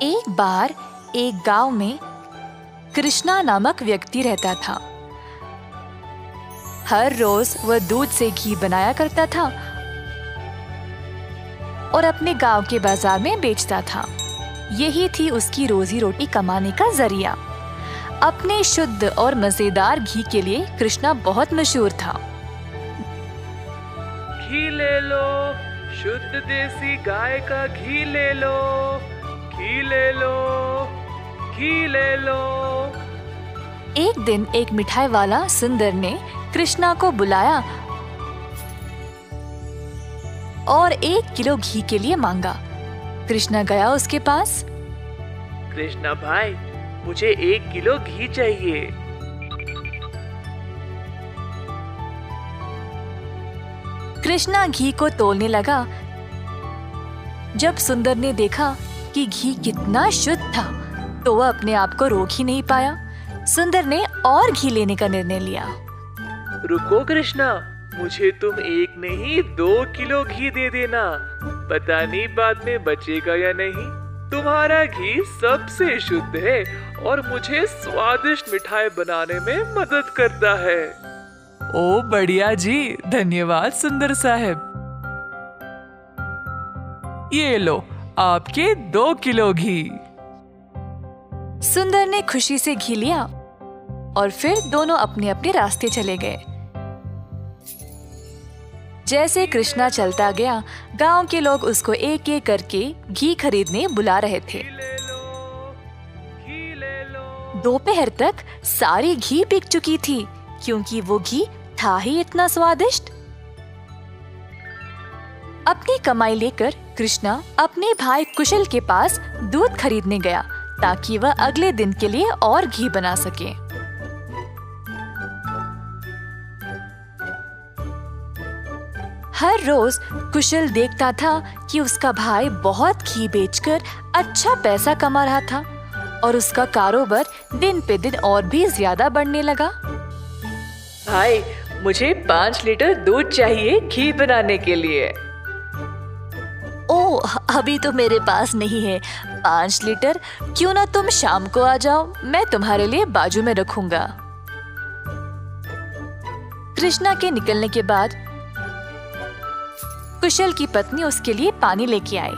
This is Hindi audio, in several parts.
एक बार एक गांव में कृष्णा नामक व्यक्ति रहता था। हर रोज वह दूध से घी बनाया करता था और अपने गांव के बाजार में बेचता था। यही थी उसकी रोजी रोटी कमाने का जरिया। अपने शुद्ध और मजेदार घी के लिए कृष्णा बहुत मशहूर था। घी ले लो, शुद्ध देसी गाय का घी ले लो, घी ले लो, घी ले लो। एक दिन एक मिठाई वाला सुंदर ने कृष्णा को बुलाया और 1 किलो घी के लिए मांगा। कृष्णा गया उसके पास। कृष्णा भाई, मुझे 1 किलो घी चाहिए। कृष्णा घी को तोलने लगा। जब सुंदर ने देखा कि घी कितना शुद्ध था, तो वह अपने आप को रोक ही नहीं पाया। सुंदर ने और घी लेने का निर्णय लिया। रुको कृष्णा, मुझे तुम 1 नहीं 2 किलो घी दे देना। पता नहीं बाद में बचेगा या नहीं। तुम्हारा घी सबसे शुद्ध है और मुझे स्वादिष्ट मिठाई बनाने में मदद करता है। ओ बढ़िया जी, धन्यवाद सुंदर साहब। ये लो आपके 2 किलो घी। सुंदर ने खुशी से घी लिया और फिर दोनों अपने अपने रास्ते चले गए। जैसे कृष्णा चलता गया, गांव के लोग उसको एक एक करके घी खरीदने बुला रहे थे। दोपहर तक सारी घी बिक चुकी थी, क्योंकि वो घी था ही इतना स्वादिष्ट। अपनी कमाई लेकर कृष्णा अपने भाई कुशल के पास दूध खरीदने गया, ताकि वह अगले दिन के लिए और घी बना सके। हर रोज कुशल देखता था कि उसका भाई बहुत घी बेचकर अच्छा पैसा कमा रहा था और उसका कारोबार दिन पे दिन और भी ज्यादा बढ़ने लगा। भाई, मुझे 5 लीटर दूध चाहिए घी बनाने के लिए। ओ, अभी तो मेरे पास नहीं है 5 लीटर। क्यों ना तुम शाम को आ जाओ, मैं तुम्हारे लिए बाजू में रखूंगा। कृष्णा के निकलने के बाद कुशल की पत्नी उसके लिए पानी लेके आई।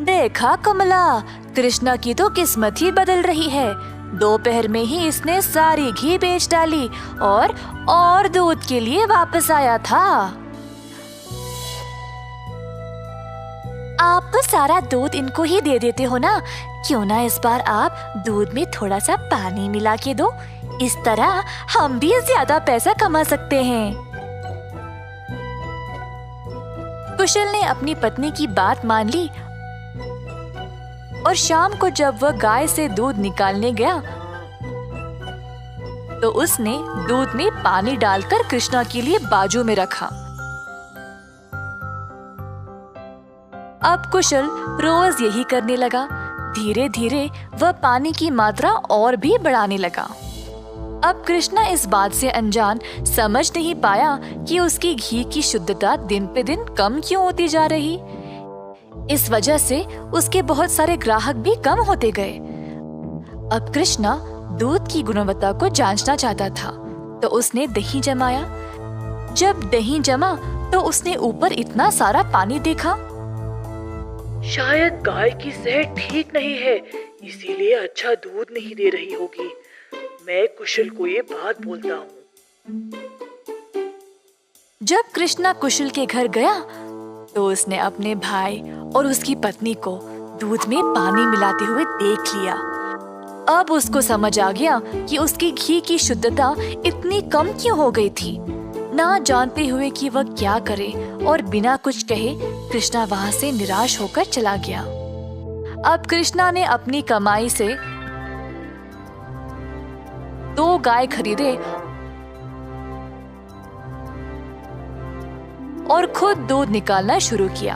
देखा कमला, कृष्णा की तो किस्मत ही बदल रही है। दोपहर में ही इसने सारी घी बेच डाली और दूध के लिए वापस आया था। आप तो सारा दूध इनको ही दे देते हो ना, क्यों ना इस बार आप दूध में थोड़ा सा पानी मिला के दो। इस तरह हम भी ज्यादा पैसा कमा सकते हैं। कुशल ने अपनी पत्नी की बात मान ली और शाम को जब वह गाय से दूध निकालने गया, तो उसने दूध में पानी डालकर कृष्णा के लिए बाजू में रखा। अब कुशल रोज यही करने लगा। धीरे धीरे वह पानी की मात्रा और भी बढ़ाने लगा। अब कृष्णा इस बात से अनजान समझ नहीं पाया कि उसकी घी की शुद्धता दिन पे दिन कम क्यों होती जा रही। इस वजह से उसके बहुत सारे ग्राहक भी कम होते गए। अब कृष्णा दूध की गुणवत्ता को जांचना चाहता था, तो उसने दही जमाया। जब दही जमा, तो उसने ऊपर इतना सारा पानी देखा। शायद गाय की सेहत ठीक नहीं है, इसीलिए अच्छा दूध नहीं दे रही होगी। मैं कुशल को ये बात बोलता हूँ। जब कृष्णा कुशल के घर गया, तो उसने अपने भाई और उसकी पत्नी को दूध में पानी मिलाते हुए देख लिया। अब उसको समझ आ गया कि उसकी घी की शुद्धता इतनी कम क्यों हो गई थी। ना जानते हुए कि वह क्या करे और बिना कुछ कहे कृष्णा वहां से निराश होकर चला गया। अब कृष्णा ने अपनी कमाई से 2 गाय खरीदे और खुद दूध निकालना शुरू किया।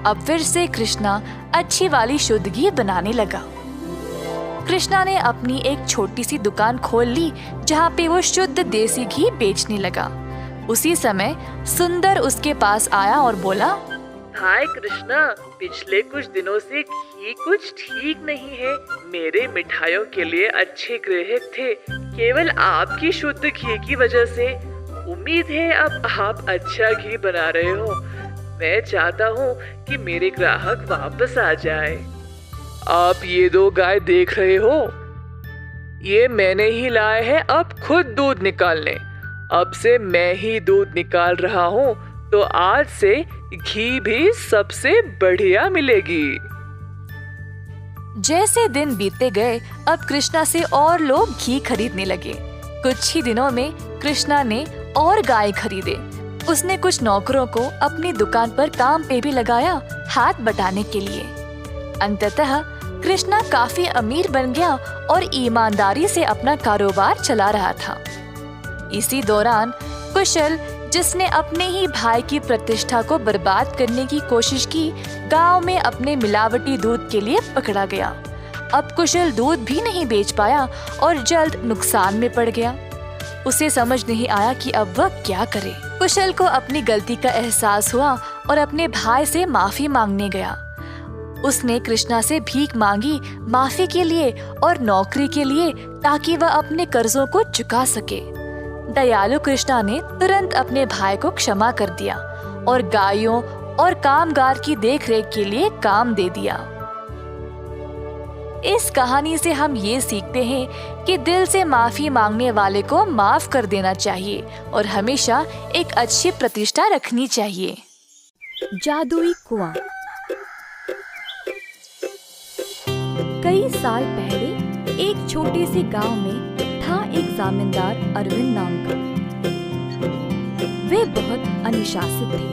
अब फिर से कृष्णा अच्छी वाली शुद्ध घी बनाने लगा। कृष्णा ने अपनी एक छोटी सी दुकान खोल ली, जहाँ पे वो शुद्ध देसी घी बेचने लगा। उसी समय सुंदर उसके पास आया और बोला, हाय कृष्णा, पिछले कुछ दिनों से घी कुछ ठीक नहीं है। मेरे मिठाइयों के लिए अच्छे ग्राहक थे, केवल आपकी शुद्ध घी की वजह से। उम्मीद है अब आप अच्छा घी बना रहे हो। मैं चाहता हूँ कि मेरे ग्राहक वापस आ जाए। आप ये 2 गाय देख रहे हो, ये मैंने ही लाए हैं अब खुद दूध निकालने। अब से मैं ही दूध निकाल रहा हूँ, तो आज से घी भी सबसे बढ़िया मिलेगी। जैसे दिन बीतते गए, अब कृष्णा से और लोग घी खरीदने लगे। कुछ ही दिनों में कृष्णा ने और गाय खरीदे। उसने कुछ नौकरों को अपनी दुकान पर काम पे भी लगाया, हाथ बटाने के लिए। अंततः कृष्णा काफी अमीर बन गया और ईमानदारी से अपना कारोबार चला रहा था। इसी दौरान कुशल, जिसने अपने ही भाई की प्रतिष्ठा को बर्बाद करने की कोशिश की, गांव में अपने मिलावटी दूध के लिए पकड़ा गया। अब कुशल दूध भी नहीं बेच पाया और जल्द नुकसान में पड़ गया। उसे समझ नहीं आया कि अब वह क्या करे। कुशल को अपनी गलती का एहसास हुआ और अपने भाई से माफी मांगने गया। उसने कृष्णा से भीख मांगी माफी के लिए और नौकरी के लिए, ताकि वह अपने कर्जों को चुका सके। दयालु कृष्णा ने तुरंत अपने भाई को क्षमा कर दिया और गायों और कामगार की देखरेख के लिए काम दे दिया। इस कहानी से हम ये सीखते हैं कि दिल से माफी मांगने वाले को माफ कर देना चाहिए और हमेशा एक अच्छी प्रतिष्ठा रखनी चाहिए। जादुई कुआं। कई साल पहले एक छोटे से गांव में था एक जमींदार अरविंद नाम का। वे बहुत अनुशासित थे।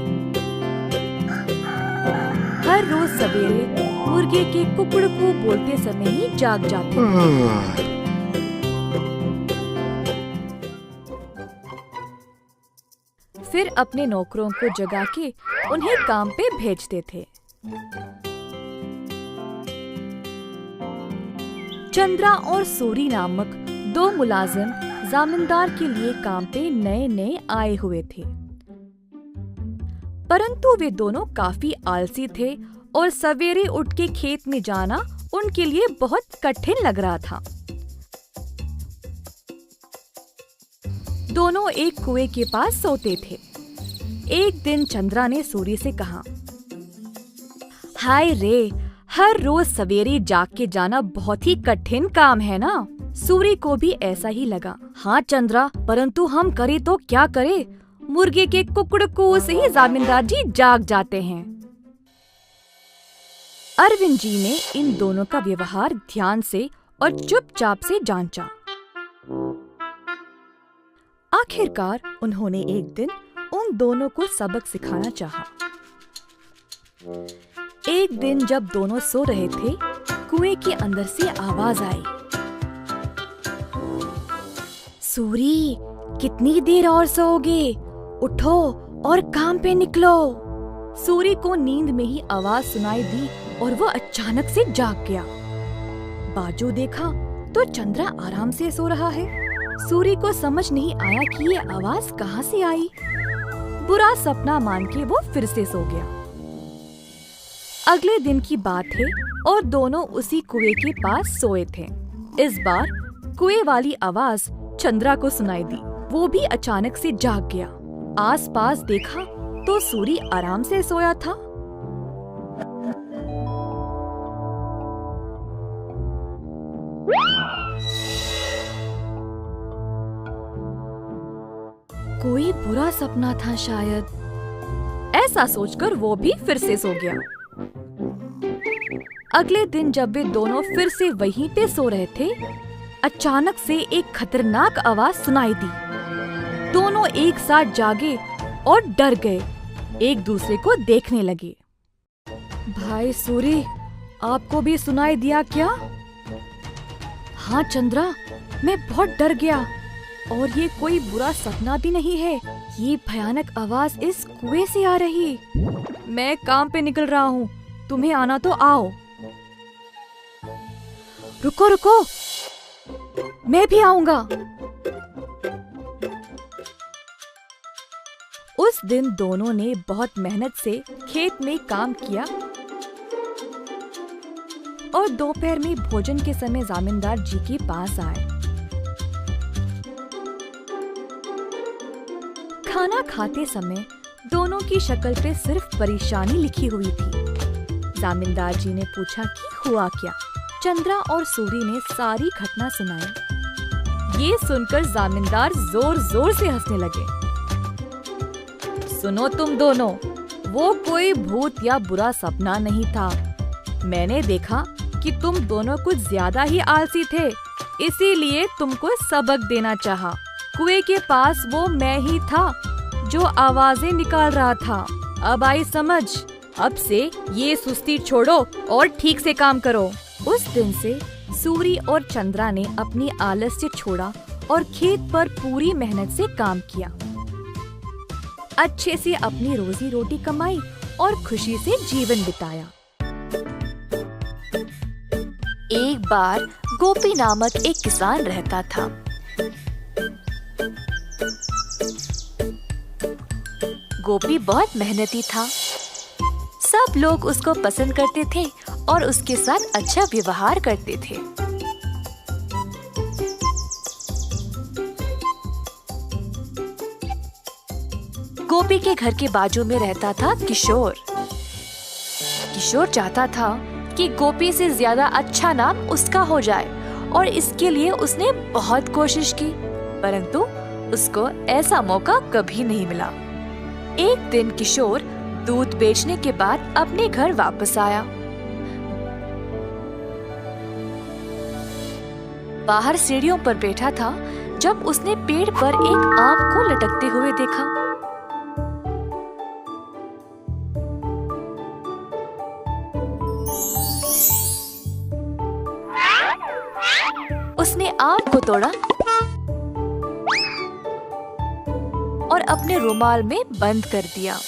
हर रोज सवेरे मुर्गे के कुकड़कू बोलते समय ही जाग जाते थे। फिर अपने नौकरों को जगा के उन्हें काम पे भेजते थे। चंद्रा और सूरी नामक 2 मुलाजिम जमींदार के लिए काम पे नए नए आए हुए थे, परंतु वे दोनों काफी आलसी थे और सवेरे उठ के खेत में जाना उनके लिए बहुत कठिन लग रहा था। दोनों एक कुएं के पास सोते थे। एक दिन चंद्रा ने सूरी से कहा, हाय रे, हर रोज सवेरे जाग के जाना बहुत ही कठिन काम है ना। सूरी को भी ऐसा ही लगा। हाँ चंद्रा, परंतु हम करे तो क्या करे, मुर्गे के कुकड़कू से ही जमींदार जी जाग जाते हैं। अरविंद जी ने इन दोनों का व्यवहार ध्यान से और चुपचाप से जांचा। आखिरकार उन्होंने एक दिन उन दोनों को सबक सिखाना चाहा। एक दिन जब दोनों सो रहे थे, कुएं के अंदर से आवाज आई, सूरी, कितनी देर और सोओगे? उठो और काम पे निकलो। सूरी को नींद में ही आवाज सुनाई दी और वो अचानक से जाग गया। बाजू देखा तो चंद्रा आराम से सो रहा है। सूरी को समझ नहीं आया कि ये आवाज कहाँ से आई। बुरा सपना मान के वो फिर से सो गया। अगले दिन की बात है और दोनों उसी कुएं के पास सोए थे। इस बार कुएं वाली आवाज चंद्रा को सुनाई दी। वो भी अचानक से जाग गया। आसपास देखा तो सूरी आराम से सोया था। कोई बुरा सपना था शायद, ऐसा सोचकर वो भी फिर से सो गया। अगले दिन जब वे दोनों फिर से वहीं पे सो रहे थे, अचानक से एक खतरनाक आवाज सुनाई दी। दोनों एक साथ जागे और डर गए, एक दूसरे को देखने लगे। भाई सूरी, आपको भी सुनाई दिया क्या? हाँ चंद्रा, मैं बहुत डर गया और ये कोई बुरा सपना भी नहीं है। ये भयानक आवाज इस कुएं से आ रही। मैं काम पे निकल रहा हूँ, तुम्हें आना तो आओ। रुको रुको, मैं भी आऊंगा। उस दिन दोनों ने बहुत मेहनत से खेत में काम किया और दोपहर में भोजन के समय जमींदार जी के पास आए। खाना खाते समय दोनों की शक्ल पे सिर्फ परेशानी लिखी हुई थी। जमींदार जी ने पूछा कि हुआ क्या। चंद्रा और सूरी ने सारी घटना सुनाई। ये सुनकर जमींदार जोर जोर से हंसने लगे। सुनो तुम दोनों, वो कोई भूत या बुरा सपना नहीं था। मैंने देखा कि तुम दोनों कुछ ज्यादा ही आलसी थे, इसीलिए तुमको सबक देना चाहा। कुएं के पास वो मैं ही था जो आवाजें निकाल रहा था। अब आई समझ। अब से ये सुस्ती छोड़ो और ठीक से काम करो। उस दिन से सूरी और चंद्रा ने अपनी आलस्य छोड़ा और खेत पर पूरी मेहनत से काम किया। अच्छे से अपनी रोजी रोटी कमाई और खुशी से जीवन बिताया। एक बार गोपी नामक एक किसान रहता था। गोपी बहुत मेहनती था। सब लोग उसको पसंद करते थे और उसके साथ अच्छा व्यवहार करते थे। गोपी के घर के बाजू में रहता था किशोर। किशोर चाहता था कि गोपी से ज्यादा अच्छा नाम उसका हो जाए और इसके लिए उसने बहुत कोशिश की, परंतु उसको ऐसा मौका कभी नहीं मिला। एक दिन किशोर दूध बेचने के बाद अपने घर वापस आया। बाहर सीढ़ियों पर बैठा था जब उसने पेड़ पर एक आम को लटकते हुए देखा। उसने आम को तोड़ा और अपने रुमाल में बंद कर दिया।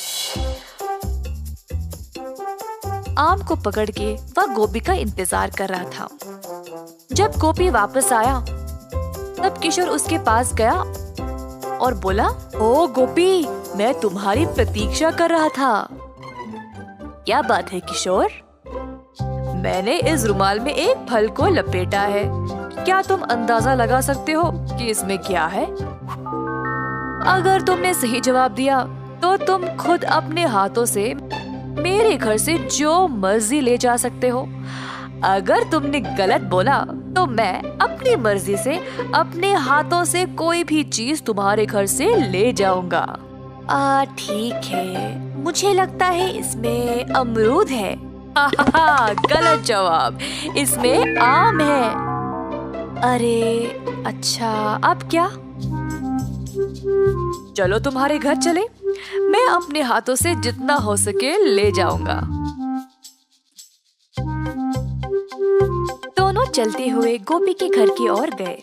आम को पकड़ के वह गोपी का इंतजार कर रहा था। जब गोपी वापस आया तब किशोर उसके पास गया और बोला, ओ गोपी, मैं तुम्हारी प्रतीक्षा कर रहा था। क्या बात है किशोर? मैंने इस रुमाल में एक फल को लपेटा है। क्या तुम अंदाजा लगा सकते हो कि इसमें क्या है? अगर तुमने सही जवाब दिया तो तुम खुद अपने हाथों से मेरे घर से जो मर्जी ले जा सकते हो। अगर तुमने गलत बोला तो मैं अपनी मर्जी से अपने हाथों से कोई भी चीज तुम्हारे घर से ले जाऊंगा। ठीक है, मुझे लगता है इसमें अमरूद है। गलत जवाब, इसमें आम है। अरे अच्छा, अब क्या? चलो तुम्हारे घर चले, मैं अपने हाथों से जितना हो सके ले जाऊंगा। दोनों चलते हुए गोपी के घर की ओर गए।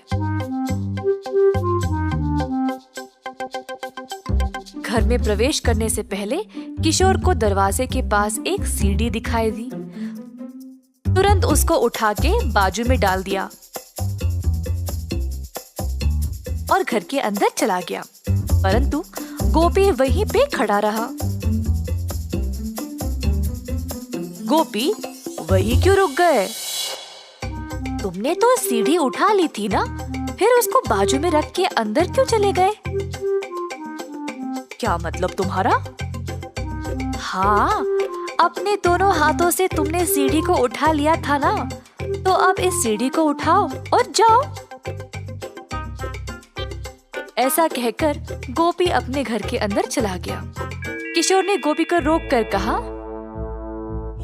घर में प्रवेश करने से पहले किशोर को दरवाजे के पास एक सीढ़ी दिखाई दी। तुरंत उसको उठा के बाजू में डाल दिया और घर के अंदर चला गया, परंतु गोपी वहीं पे खड़ा रहा। गोपी, वहीं क्यों रुक गए? तुमने तो सीढ़ी उठा ली थी ना, फिर उसको बाजू में रख के अंदर क्यों चले गए? क्या मतलब तुम्हारा? हाँ, अपने दोनों हाथों से तुमने सीढ़ी को उठा लिया था ना, तो अब इस सीढ़ी को उठाओ और जाओ। ऐसा कहकर गोपी अपने घर के अंदर चला गया। किशोर ने गोपी को रोक कर कहा,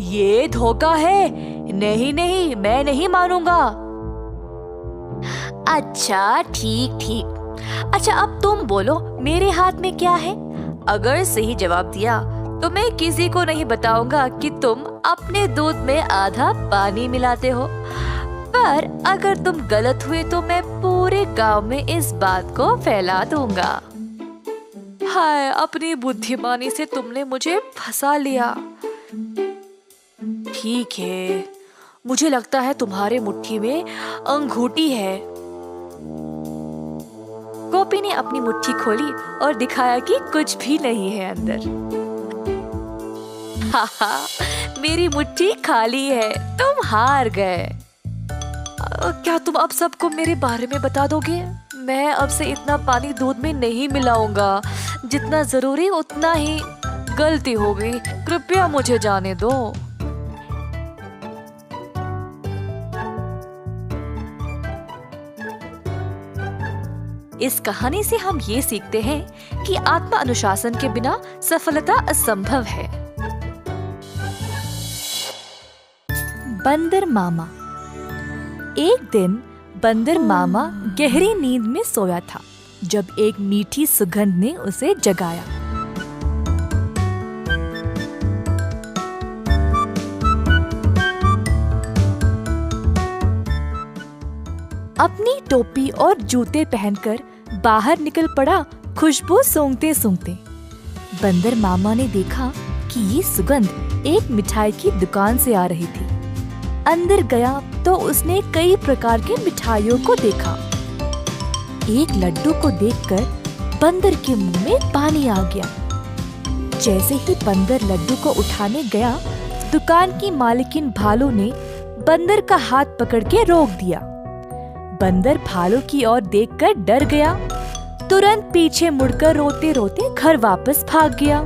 ये धोखा है। नहीं नहीं, मैं नहीं मानूंगा। अच्छा ठीक ठीक। अच्छा अब तुम बोलो, मेरे हाथ में क्या है? अगर सही जवाब दिया तो मैं किसी को नहीं बताऊंगा कि तुम अपने दूध में आधा पानी मिलाते हो, पर अगर तुम गलत हुए तो मैं पूरे गांव में इस बात को फैला दूंगा। हाय, अपनी बुद्धिमानी से तुमने मुझे फंसा लिया। ठीक है, मुझे लगता है तुम्हारे मुट्ठी में अंगूठी है। गोपी ने अपनी मुट्ठी खोली और दिखाया कि कुछ भी नहीं है अंदर। हाहा, मेरी मुट्ठी खाली है, तुम हार गए। क्या तुम अब सबको मेरे बारे में बता दोगे? मैं अब से इतना पानी दूध में नहीं मिलाऊंगा, जितना जरूरी उतना ही। गलती हो गई, कृपया मुझे जाने दो। इस कहानी से हम ये सीखते हैं कि आत्म अनुशासन के बिना सफलता असंभव है। बंदर मामा। एक दिन बंदर मामा गहरी नींद में सोया था जब एक मीठी सुगंध ने उसे जगाया। अपनी टोपी और जूते पहनकर बाहर निकल पड़ा खुशबू सूंघते सूंघते। बंदर मामा ने देखा कि ये सुगंध एक मिठाई की दुकान से आ रही थी। अंदर गया तो उसने कई प्रकार के मिठाइयों को देखा। एक लड्डू को देखकर बंदर के मुंह में पानी आ गया। जैसे ही बंदर लड्डू को उठाने गया, दुकान की मालकिन भालू ने बंदर का हाथ पकड़ के रोक दिया। बंदर भालू की ओर देखकर डर गया, तुरंत पीछे मुड़कर रोते रोते घर वापस भाग गया।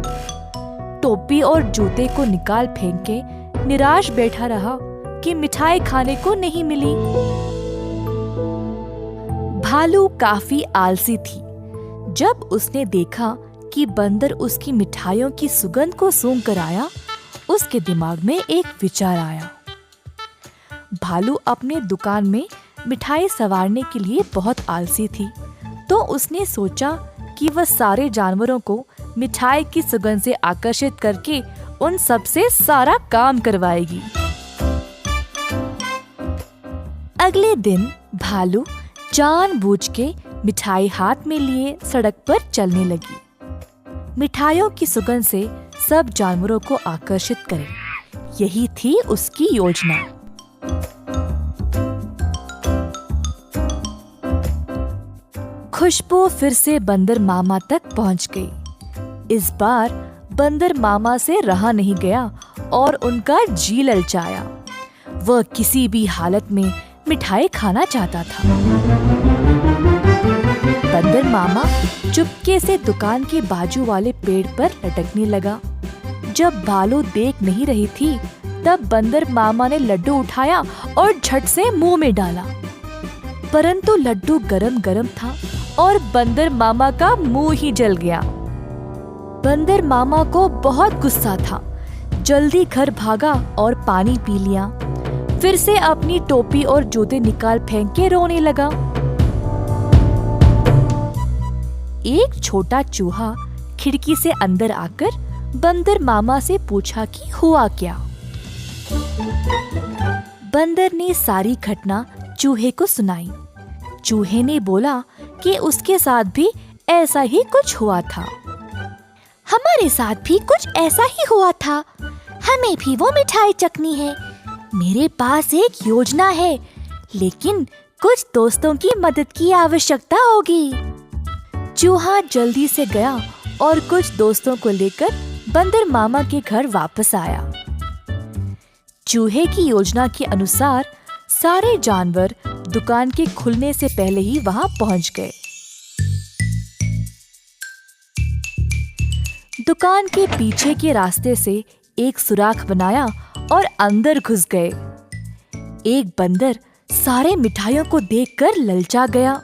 टोपी और जूते को निकाल फेंक के निराश बैठा रहा कि मिठाई खाने को नहीं मिली। भालू काफी आलसी थी। जब उसने देखा कि बंदर उसकी मिठाइयों की सुगंध को सूंघ कर आया, उसके दिमाग में एक विचार आया। भालू अपने दुकान में मिठाई संवारने के लिए बहुत आलसी थी, तो उसने सोचा कि वह सारे जानवरों को मिठाई की सुगंध से आकर्षित करके उन सब से सारा काम करवाएगी। अगले दिन भालू जानबूझ के मिठाई हाथ में लिए सड़क पर चलने लगी। मिठाइयों की सुगंध से सब जानवरों को आकर्षित करे, यही थी उसकी योजना। खुशबू फिर से बंदर मामा तक पहुंच गई। इस बार बंदर मामा से रहा नहीं गया और उनका जी ललचाया। वह किसी भी हालत में मिठाई खाना चाहता था। बंदर मामा चुपके से दुकान के बाजू वाले पेड़ पर लटकने लगा। जब भालू देख नहीं रही थी, तब बंदर मामा ने लड्डू उठाया और झट से मुंह में डाला। परंतु लड्डू गरम गरम था और बंदर मामा का मुंह ही जल गया। बंदर मामा को बहुत गुस्सा था। जल्दी घर भागा और पानी पी लिया। फिर से अपनी टोपी और जूते निकाल फेंक के रोने लगा। एक छोटा चूहा खिड़की से अंदर आकर बंदर मामा से पूछा कि हुआ क्या। बंदर ने सारी घटना चूहे को सुनाई। चूहे ने बोला कि उसके साथ भी ऐसा ही कुछ हुआ था। हमारे साथ भी कुछ ऐसा ही हुआ था। हमें भी वो मिठाई चखनी है। मेरे पास एक योजना है, लेकिन कुछ दोस्तों की मदद की आवश्यकता होगी। चूहा जल्दी से गया और कुछ दोस्तों को लेकर बंदर मामा के घर वापस आया। चूहे की योजना के अनुसार सारे जानवर दुकान के खुलने से पहले ही वहां पहुंच गए। दुकान के पीछे के रास्ते से एक सुराख बनाया और अंदर घुस गए। एक बंदर सारे मिठाइयों को देखकर ललचा गया।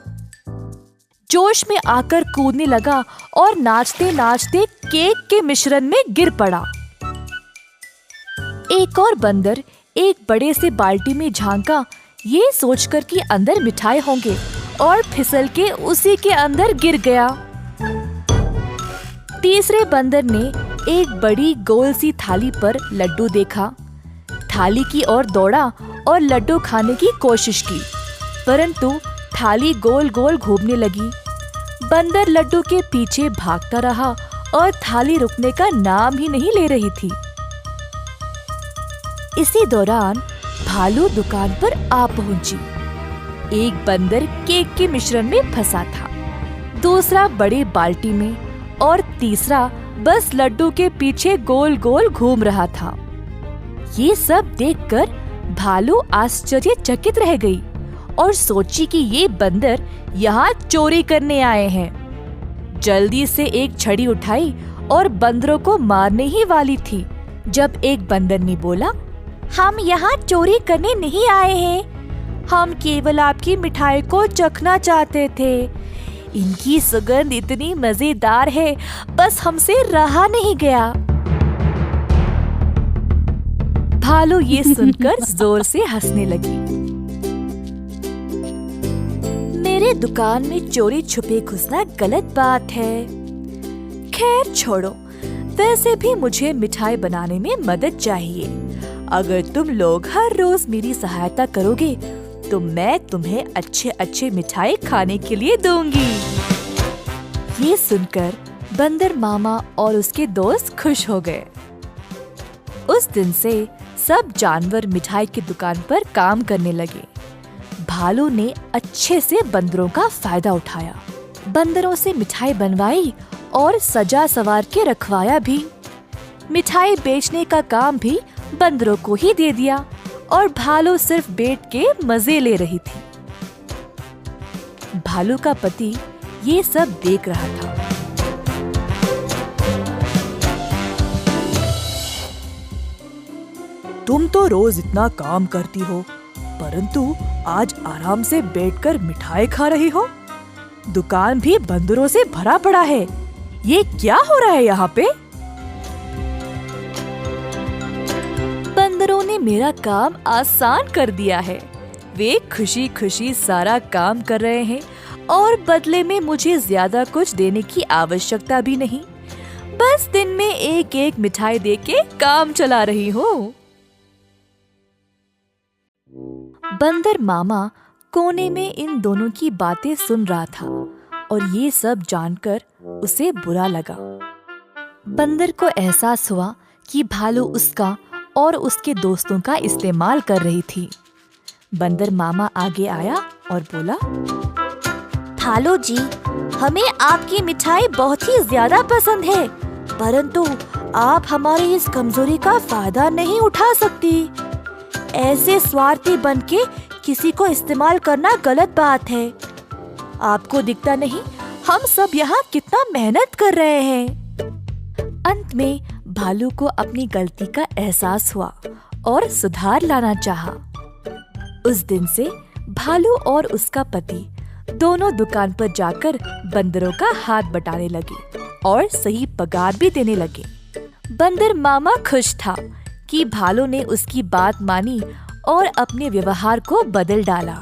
जोश में आकर कूदने लगा और नाचते नाचते केक के मिश्रण में गिर पड़ा। एक और बंदर एक बड़े से बाल्टी में झांका, ये सोचकर कि अंदर मिठाई होंगे, और फिसल के उसी के अंदर गिर गया। तीसरे बंदर ने एक बड़ी गोल सी थाली पर लड्डू देखा। थाली की ओर दौड़ा और लड्डू खाने की कोशिश की, परंतु थाली गोल गोल घूमने लगी। बंदर लड्डू के पीछे भागता रहा और थाली रुकने का नाम ही नहीं ले रही थी। इसी दौरान भालू दुकान पर आ पहुंची। एक बंदर केक के मिश्रण में फंसा था। दूसरा बड़ी बाल्टी में और तीसरा बस लड्डू के पीछे गोल गोल घूम रहा था। ये सब देखकर भालू आश्चर्यचकित रह गई और सोची कि ये बंदर यहाँ चोरी करने आए हैं। जल्दी से एक छड़ी उठाई और बंदरों को मारने ही वाली थी, जब एक बंदर ने बोला, हम यहाँ चोरी करने नहीं आए हैं, हम केवल आपकी मिठाई को चखना चाहते थे। इनकी सुगंध इतनी मजेदार है, बस हमसे रहा नहीं गया। भालू ये सुनकर जोर से हंसने लगी। मेरे दुकान में चोरी छुपे घुसना गलत बात है। खैर छोड़ो, वैसे भी मुझे मिठाई बनाने में मदद चाहिए। अगर तुम लोग हर रोज मेरी सहायता करोगे तो मैं तुम्हें अच्छे अच्छे मिठाई खाने के लिए दूंगी। ये सुनकर बंदर मामा और उसके दोस्त खुश हो गए। उस दिन से सब जानवर मिठाई की दुकान पर काम करने लगे। भालू ने अच्छे से बंदरों का फायदा उठाया, बंदरों से मिठाई बनवाई और सजा सवार के रखवाया भी। मिठाई बेचने का काम भी बंदरों को ही दे दिया और भालू सिर्फ बैठ के मजे ले रही थी। भालू का पति ये सब देख रहा था। तुम तो रोज इतना काम करती हो, परंतु आज आराम से बैठकर मिठाई खा रही हो। दुकान भी बंदरों से भरा पड़ा है। ये क्या हो रहा है यहाँ पे? बंदरों ने मेरा काम आसान कर दिया है। वे खुशी खुशी सारा काम कर रहे हैं और बदले में मुझे ज्यादा कुछ देने की आवश्यकता भी नहीं। बस दिन में एक एक मिठाई देके काम चला रही हूँ। बंदर मामा कोने में इन दोनों की बातें सुन रहा था और ये सब जानकर उसे बुरा लगा। बंदर को एहसास हुआ कि भालू उसका और उसके दोस्तों का इस्तेमाल कर रही थी। बंदर मामा आगे आया और बोला, भालू जी, हमें आपकी मिठाई बहुत ही ज्यादा पसंद है, परंतु आप हमारी इस कमजोरी का फायदा नहीं उठा सकती। ऐसे स्वार्थी बनके किसी को इस्तेमाल करना गलत बात है। आपको दिखता नहीं हम सब यहाँ कितना मेहनत कर रहे हैं। अंत में भालू को अपनी गलती का एहसास हुआ और सुधार लाना चाहा। उस दिन से भालू और उसका पति दोनों दुकान पर जाकर बंदरों का हाथ बटाने लगे और सही पगार भी देने लगे। बंदर मामा खुश था कि भालू ने उसकी बात मानी और अपने व्यवहार को बदल डाला।